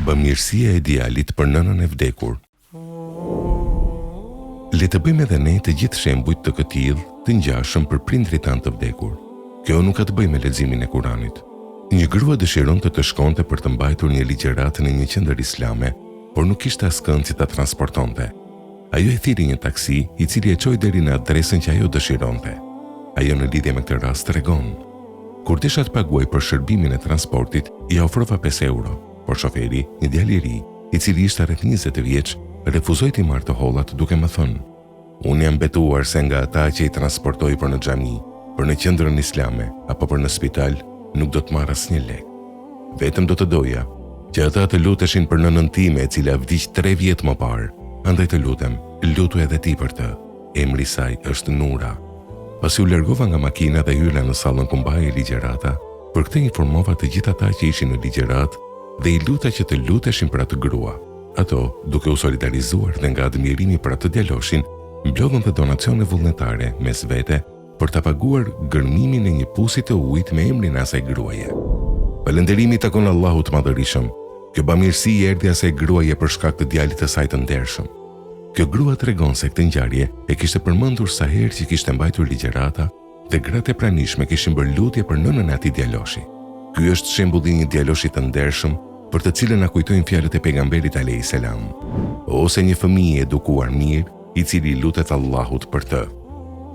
Bamirësia e djalit për nënën e vdekur. Le të bëjmë edhe ne të gjithë shembujt të këtij të ngjashëm për prindrit tanë të vdekur. Kjo nuk ka të bëjë me leximin e Kuranit. Një grua dëshironte të shkonte për të mbajtur një ligjëratë në një qendër islame, por nuk kishte askënd që ta transportonte. Ajo e thiri një taksi, i cili e çoi deri në adresën që ajo dëshironte. Ajo në lidhje me këtë rast tregon: kur desha të paguaj për shërbimin e transportit, i ofrova 5 euro. Por shoferi, një djalë i ri, i cili ishte rreth 20 vjeç, refuzoi t'i marrë të hollat duke më thënë: "Unë jam betuar se nga ata që i transportoj për në xhami, për në qendrën islame apo për në spital, nuk do të marr asnjë lek. Vetëm do të doja që ata të luteshin për nënën time e cila vdiq 3 vjet më parë. Andaj të lutem, lutu edhe ti për të. Emri i saj është Nura." Pasi u largova nga makina dhe hyra në sallën ku mbahej ligjërata, për këtë informova të gjithë ata që ishin në ligjëratë dhe i luta që të luteshin për atë grua. Ato, duke u solidarizuar dhe nga admirimi për atë djaloshin, mblodhën dhe donacione vullnetare mes vete për ta paguar gërmimin e një pusi të ujit me emrin e asaj gruaje. Falënderimi takon Allahut Madhërisëm. Kjo bamirësi erdhi asaj gruaje për shkak të djalit të saj të ndershëm. Kjo grua tregon se këtë ngjarje e kishte përmendur sa herë që kishte mbajtur ligjërata dhe gratë e pranishme kishin bërë lutje për nënën e atij djaloshi. Ky është shembulli i një djaloshi të ndershëm për të cilën na kujtojnë fjalët e pejgamberit alayhis salam, ose një fëmijë edukuar mirë i cili lutet Allahut për të.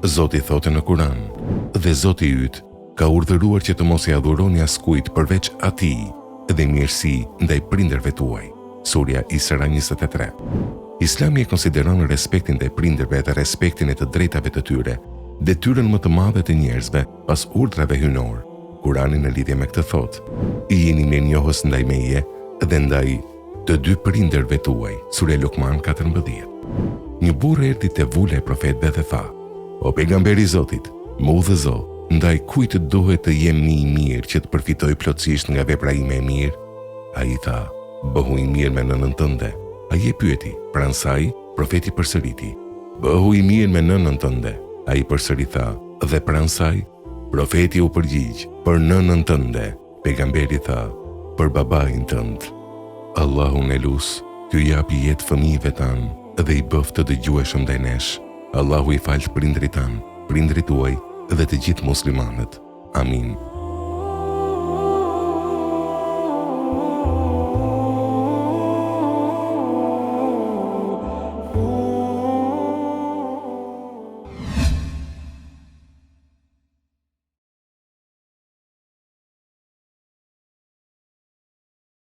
Zoti thotë në Kur'an: "Dhe Zoti yt ka urdhëruar që të mos i adhuroni askujt përveç atij dhe mirësi ndaj prindërve tuaj." Surja Isra 23. Islami e konsideron respektin ndaj prindërve dhe respektin e të drejtave të tyre detyrën më të madhe të njerëzve pas urdhrave hyjnor. Kurani në lidhje me këtë thotë: "I jeni mirënjohës ndaj meje dhe ndaj të dy prindërve tuaj." Surja Luqman 14. Një burrë erdhi te vula e profetëve dhe tha: "O pejgamberi i Zotit, më udhëzo, ndaj kujt duhet të jem i mirë që të përfitoj plotësisht nga vepra ime e mirë?" Ai tha: "Bëhu i mirë me nënën tënde." Ai e pyeti, pranë saj profeti përsëriti: "Bëhu i mirë me nënën tënde." Ai përsëri tha: "Dhe pranë saj?" Profeti u përgjigj: "Për nënën tënde." Pejgamberi tha: "Për babain tënd." Allahu ne lut, t'ju japi jetë fëmijëve tanë dhe i bëft të dëgjueshëm ndaj nesh. Allahu i fal prindrit tanë, prindrit tuaj dhe të gjithë muslimanët. Amin.